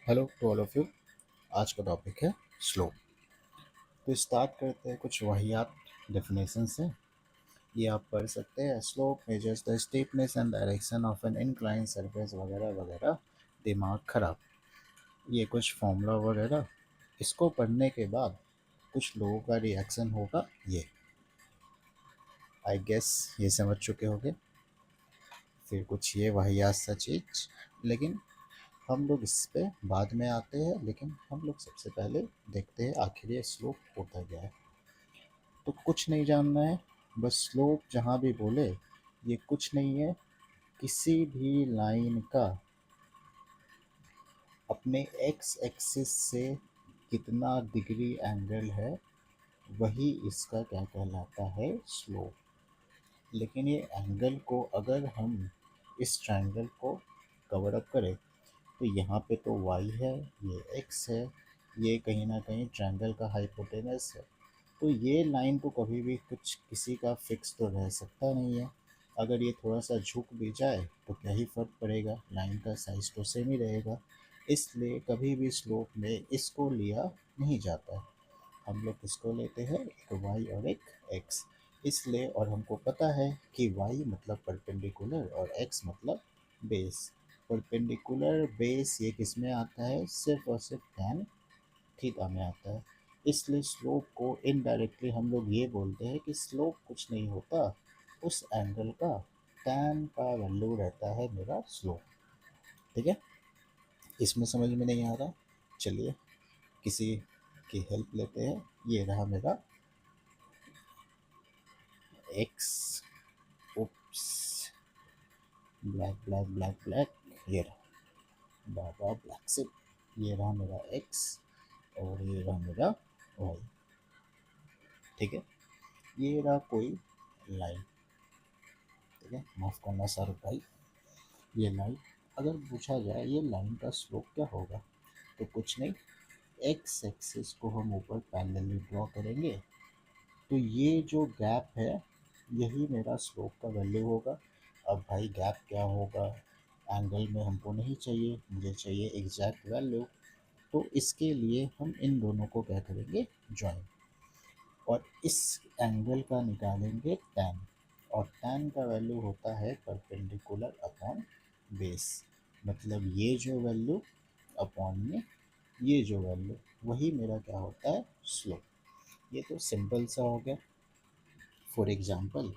Hello to all of you. आज का topic है स्लो। तो स्टार्ट करते हैं कुछ वाहियात डेफिनेशन से। ये आप पढ़ सकते हैं। Slope measures the steepness and direction of an incline surface वगैरह वगैरह। दिमाग खराब। ये कुछ फॉर्मूला वगैरह। इसको पढ़ने के बाद कुछ लोगों का रिएक्शन होगा ये। आई गेस ये समझ चुके होंगे। फिर कुछ ये वाहियात सा चीज। लेकिन हम लोग इस पे बाद में आते हैं। लेकिन हम लोग सबसे पहले देखते हैं आखिर ये स्लोप होता क्या है। तो कुछ नहीं जानना है। बस स्लोप जहाँ भी बोले ये कुछ नहीं है। किसी भी लाइन का अपने एक्स एक्सिस से कितना डिग्री एंगल है वही इसका क्या कहलाता है, स्लोप। लेकिन ये एंगल को अगर हम इस ट्रायंगल को कवर अप करें तो यहाँ पे तो y है, ये x है, ये कहीं ना कहीं ट्रायंगल का हाइपोटेनस है। तो ये लाइन तो कभी भी कुछ किसी का फिक्स तो रह सकता नहीं है। अगर ये थोड़ा सा झुक भी जाए तो क्या ही फर्क पड़ेगा, लाइन का साइज तो सेम ही रहेगा। इसलिए कभी भी स्लोप में इसको लिया नहीं जाता है। हम लोग किसको लेते हैं, एक y और एक x। इसलिए और हमको पता है कि y मतलब परपेंडिकुलर और x मतलब बेस। परपेंडिकुलर बेस ये किस में आता है, सिर्फ और सिर्फ tan थीटा में आता है। इसलिए स्लोप को इनडायरेक्टली हम लोग ये बोलते हैं कि स्लोप कुछ नहीं होता, उस एंगल का tan का वैल्यू रहता है मेरा स्लोप। ठीक है, इसमें समझ में नहीं आ रहा, चलिए किसी की हेल्प लेते हैं। ये रहा मेरा एक्स। उप्स, ब्लैक ब्लैक ब्लैक ब्लैक। ये रहा बाबा ब्लैक से। ये रहा मेरा एक्स और ये रहा मेरा वाई। ठीक है, ये रहा कोई लाइन। ठीक है, माफ करना सर भाई। ये लाइन अगर पूछा जाए ये लाइन का स्लोप क्या होगा, तो कुछ नहीं, एक्स एक्सिस को हम ऊपर पैरेलली ड्रॉ करेंगे तो ये जो गैप है यही मेरा स्लोप का वैल्यू होगा। अब भाई गैप क्या होगा, एंगल में हमको नहीं चाहिए, मुझे चाहिए एग्जैक्ट वैल्यू। तो इसके लिए हम इन दोनों को क्या करेंगे, ज्वाइन। और इस एंगल का निकालेंगे tan। और tan का वैल्यू होता है परपेंडिकुलर अपॉन बेस। मतलब ये जो वैल्यू अपॉन में ये जो वैल्यू, वही मेरा क्या होता है, स्लोप। ये तो सिंपल सा हो गया। फॉर एग्जाम्पल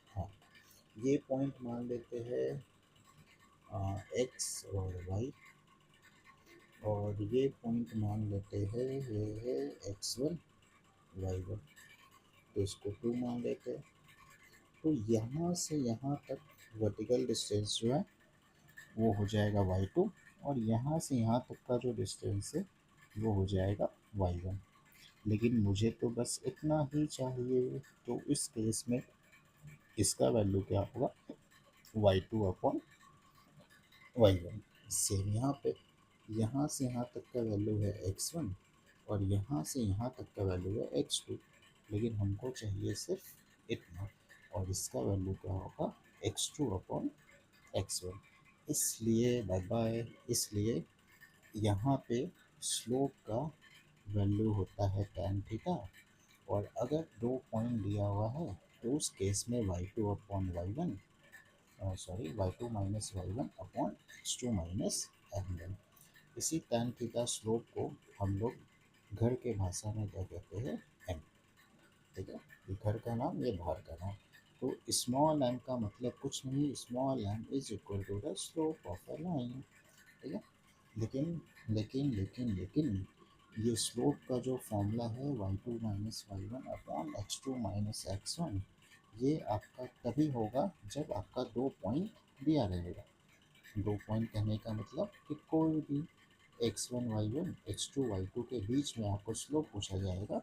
हाँ, ये पॉइंट मान लेते हैं एक्स और वाई। और ये पॉइंट मान लेते हैं ये है x1 y1। तो इसको 2 मान लेते हैं। तो यहाँ से यहाँ तक वर्टिकल डिस्टेंस जो है वो हो जाएगा y2। और यहाँ से यहाँ तक का जो डिस्टेंस है वो हो जाएगा y1। लेकिन मुझे तो बस इतना ही चाहिए। तो इस केस में इसका वैल्यू क्या होगा, y2 अपॉन y1। सेम यहाँ पे, यहाँ से यहाँ तक का वैल्यू है x1 और यहाँ से यहाँ तक का वैल्यू है x2। लेकिन हमको चाहिए सिर्फ इतना, और इसका वैल्यू क्या होगा, x2 अपॉन x1। इसलिए बाय बाय, इसलिए यहाँ पे स्लोप का वैल्यू होता है tan थीटा। और अगर दो पॉइंट दिया हुआ है तो उस केस में y2 upon y1, sorry y2 minus y1 upon x2 minus m1। इसी tan थीटा स्लोप को हम लोग घर के भाषा में क्या कहते हैं, m। ठीक है, ये घर का नाम, ये बाहर का नाम। तो स्मॉल m का मतलब कुछ नहीं, small m is equal to the slope of a line. ठीक है, लेकिन लेकिन ये स्लोप का जो फॉर्मूला है y2 minus y1 upon x2 minus x1, ये आपका तभी होगा जब आपका दो पॉइंट दिया रहेगा। दो पॉइंट कहने का मतलब कि कोई भी x1 y1 x2 y2 के बीच में आपको स्लोप पूछा जाएगा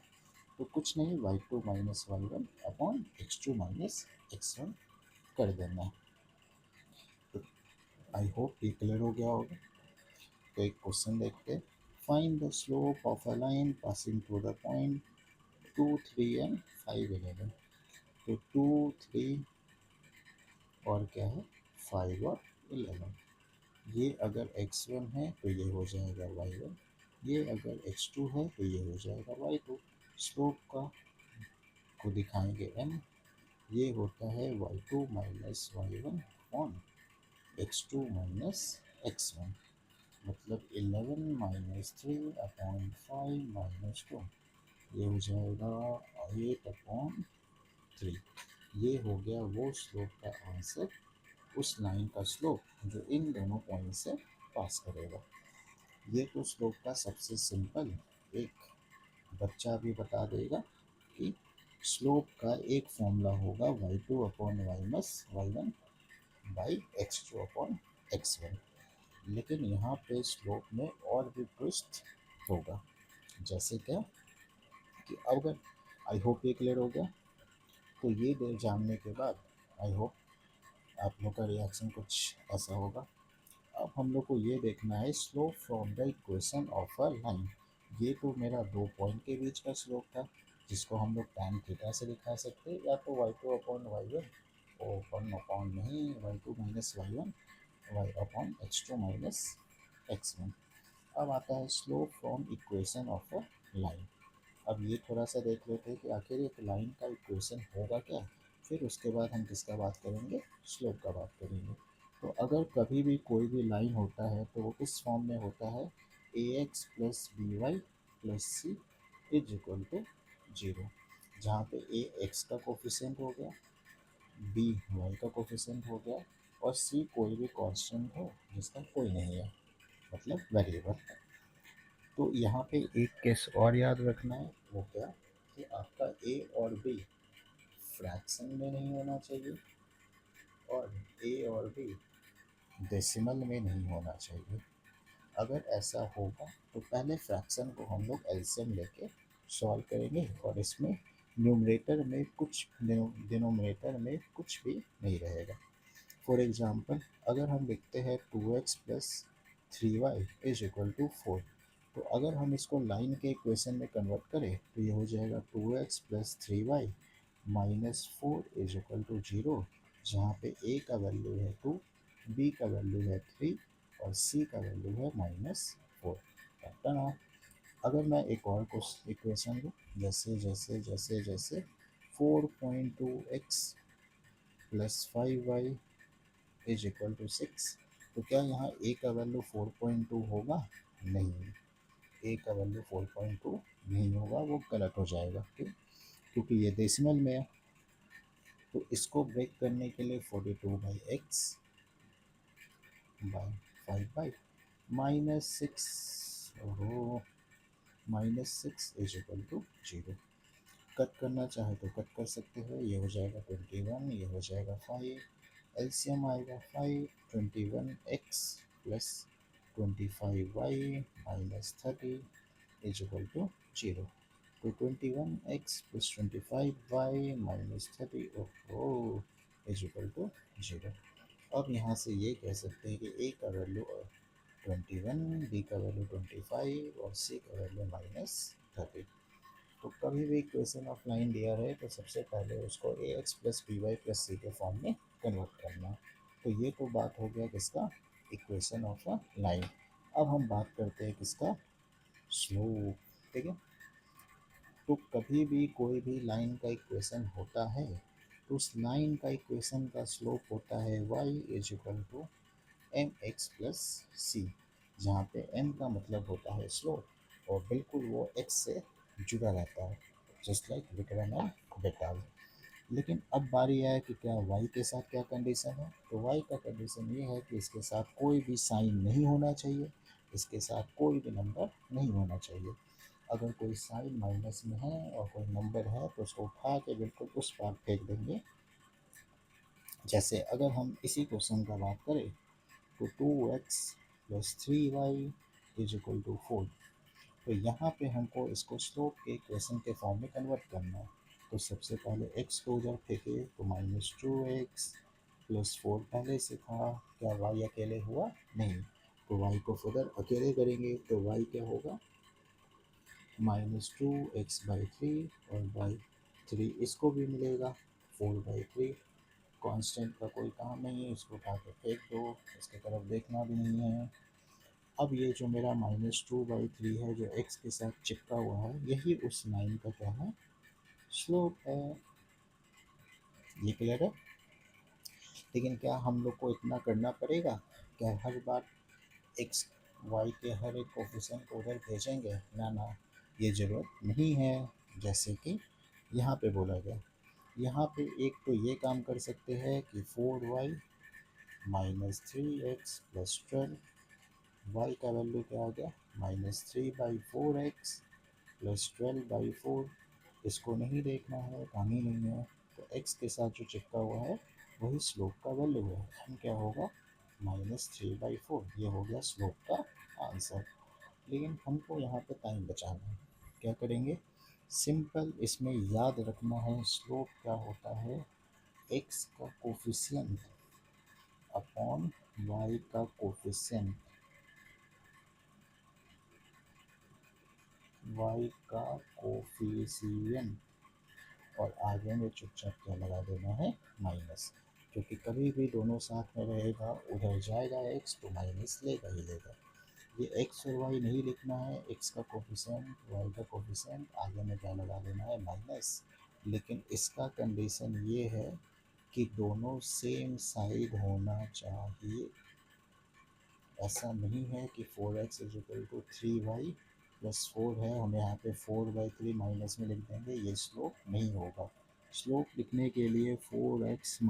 तो कुछ नहीं, y2 minus y1 upon x2 minus x1 कर देना है। तो आई होप ये क्लियर हो गया होगा। तो एक क्वेश्चन देखते हैं। Find the slope of a line passing through the point 2 3 and 5 11। तो 2 3 और क्या है, 5 और 11। ये अगर x1 है तो ये हो जाएगा y1, ये अगर x2 है तो ये हो जाएगा y2। स्लोप का को दिखाएंगे n, ये होता है y2 minus y1 upon x2 minus x1, मतलब 11 माइनस 3 अपॉन 5 माइनस 2, ये हो जाएगा 8 अपॉन 3। ये हो गया वो स्लोप का आंसर, उस लाइन का स्लोप जो इन दोनों पॉइंट से पास करेगा। ये तो स्लोप का सबसे सिंपल, एक बच्चा भी बता देगा कि स्लोप का एक फॉर्मूला होगा y2 upon y1 by x2 upon x1। लेकिन यहाँ पे स्लोप में और भी ट्विस्ट होगा। जैसे क्या कि अगर, आई होप ये क्लियर हो गया। तो ये जानने के बाद आई होप आप लोग का रिएक्शन कुछ ऐसा होगा। अब हम लोग को ये देखना है slope from the equation of a line. ये तो मेरा दो पॉइंट के बीच का स्लोप था, जिसको हम लोग tan थीटा से दिखा सकते हैं, या तो y2 अपॉन y1, ओ वन अपॉन नहीं y2 minus y1 y upon x2 minus x1। अब आता है slope from equation of a line. अब ये थोड़ा सा देख लेते हैं कि आखिर एक लाइन का इक्वेशन होगा क्या, फिर उसके बाद हम किसका बात करेंगे, स्लोप का बात करेंगे। तो अगर कभी भी कोई भी लाइन होता है तो वो किस फॉर्म में होता है, a x plus b y plus c is equal to zero, जहाँ पे ए एक्स का कोफिशिएंट हो गया, बी वाई का कोफिशिएंट हो गया, और सी कोई भी कांस्टेंट हो जिसका कोई नहीं है, मतलब वेरिएबल। तो यहाँ पे एक केस और याद रखना है, वो क्या कि आपका ए और बी फ्रैक्शन में नहीं होना चाहिए, और ए और बी डेसिमल में नहीं होना चाहिए। अगर ऐसा होगा तो पहले फ्रैक्शन को हम लोग एलसीएम लेके सॉल्व करेंगे, और इसमें न्यूमरेटर में कुछ डिनोमिनेटर में कुछ भी नहीं रहेगा। फॉर एग्जांपल अगर हम लिखते हैं 2x plus 3y is equal to 4, तो अगर हम इसको लाइन के इक्वेशन में कन्वर्ट करें तो ये हो जाएगा 2x plus 3y minus 4 is equal to 0, जहाँ पे a का वैल्यू है 2, b का वैल्यू है 3 और c का वैल्यू है -4। ना, अगर मैं एक और कुछ इक्वेशन लूँ, जैसे जैसे जैसे जैसे 4.2x plus 5y is equal to 6, तो क्या यहाँ a का वैल्यू 4.2 होगा? नहीं, a का वैल्यू 4.2 नहीं होगा, वो गलत हो जाएगा। क्यों? क्योंकि ये डेसिमल में है। तो इसको ब्रेक करने के लिए 42/x बाई 5 बाई -6, ओहो, -6 इज इक्वल टू 0। कट करना चाहे तो कट कर सकते हो, ये हो जाएगा 21, ये हो जाएगा 5, एलसीएम आएगा 5, 21x plus 25y minus 30 is equal to 0। तो 21x प्लस 25y माइनस 30 ओहो इज इक्वल टू 0। अब यहाँ से ये कह सकते हैं कि ए का वैल्यू 21, बी का वैल्यू 25 और सी का वैल्यू -30। तो कभी भी इक्वेशन ऑफ लाइन दिया रहे तो सबसे पहले उसको a x plus b y plus c के फॉर्म में कन्वर्ट करना है। तो ये तो बात हो गया किसका, इक्वेशन ऑफ अ लाइन। अब हम बात करते हैं किसका, स्लोप। ठीक है, तो कभी भी कोई भी लाइन का इक्वेशन होता है तो उस लाइन का इक्वेशन का स्लोप होता है y is equal to m x plus c, जहाँ पे m का मतलब होता है स्लोप, और बिल्कुल वो x से जुड़ा रहता है, जस्ट लाइक विक्रम एंड बेताल। लेकिन अब बारी है कि क्या y के साथ क्या कंडीशन है, तो y का कंडीशन ये है कि इसके साथ कोई भी साइन नहीं होना चाहिए, इसके साथ कोई भी नंबर नहीं होना चाहिए। अगर कोई साइन माइनस में है और कोई नंबर है तो उसको उठा के बिल्कुल उस पार फेंक देंगे। जैसे अगर हम इसी क्वेश्चन का बात करें तो 2x plus 3y is equal to 4, तो यहाँ पे हमको इसको स्लोप के इक्वेशन के फॉर्म में कन्वर्ट करना है। तो सबसे पहले x को उधर फेंके तो -2x प्लस 4 पहले से था, क्या y अकेले हुआ? नहीं, तो y को उधर अकेले करेंगे तो y क्या होगा, -2x/3 और बाई 3 इसको भी मिलेगा 4/3, कांस्टेंट का कोई काम नहीं है, इसको उठा के फेंक दो, इसकी तरफ देखना भी नहीं है। अब ये जो मेरा -2/3 है जो x के साथ चिपका हुआ है, यही उस लाइन का क्या है, स्लोप है। ये क्लियर है? लेकिन क्या हम लोग को इतना करना पड़ेगा? क्या हर बार x y के हर एक कोफिशिएंट को उधर भेजेंगे? ना ना, ये ज़रूरत नहीं है। जैसे कि यहाँ पे बोला गया, यहाँ पे एक तो ये काम कर सकते हैं कि 4y -3x + 12, y का वैल्यू क्या आ गया, -3/4x + 12/4। इसको नहीं देखना है, काम ही नहीं है। तो x के साथ जो चिपका हुआ है वही स्लोप का वैल्यू है, हम क्या होगा, -3/4। ये हो गया स्लोप का आंसर। लेकिन हमको यहाँ पे टाइम बचाना है, क्या करेंगे, सिंपल इसमें याद रखना है स्लोप क्या होता है, x का कोफिशिएंट अपॉन y का कोफिशिएंट, y का कोफिशिएंट, और आगे में चुपचाप क्या लगा देना है, माइनस। क्योंकि कभी भी दोनों साथ में रहेगा, उधर जाएगा x तो माइनस लेगा ही लेगा। ये x और y नहीं लिखना है, x का कोफिशिएंट, y का कोफिशिएंट, आगे में क्या लगा देना है, माइनस। लेकिन इसका कंडीशन ये है कि दोनों सेम साइड होना चाहिए। ऐसा नहीं है कि 4x = 3y + 4 है, हम यहाँ पे 4/3 माइनस में लिख देंगे, ये स्लोप नहीं होगा। स्लोप लिखने के लिए 4x -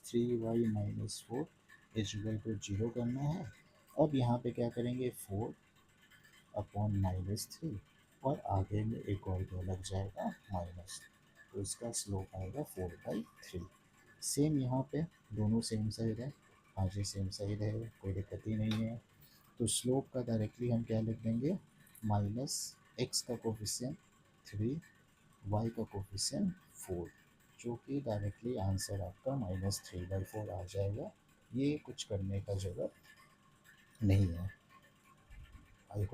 3y - 4 = 0 करना है। अब यहाँ पे क्या करेंगे, 4/-3, और आगे में एक और क्या लग जाएगा, माइनस। तो इसका स्लोप आएगा 4/3। सेम यहाँ पे दोनों सेम साइड है, हाँ जी सेम साइड है, कोई दिक्कत ही नहीं है। तो स्लोप का डायरेक्टली हम क्या लिख देंगे, -x का कोफिशिएंट 3, y का कोफिशिएंट 4, जो कि डायरेक्टली आंसर आपका -3/4 आ जाएगा। ये कुछ करने का ज़रूरत नहीं है।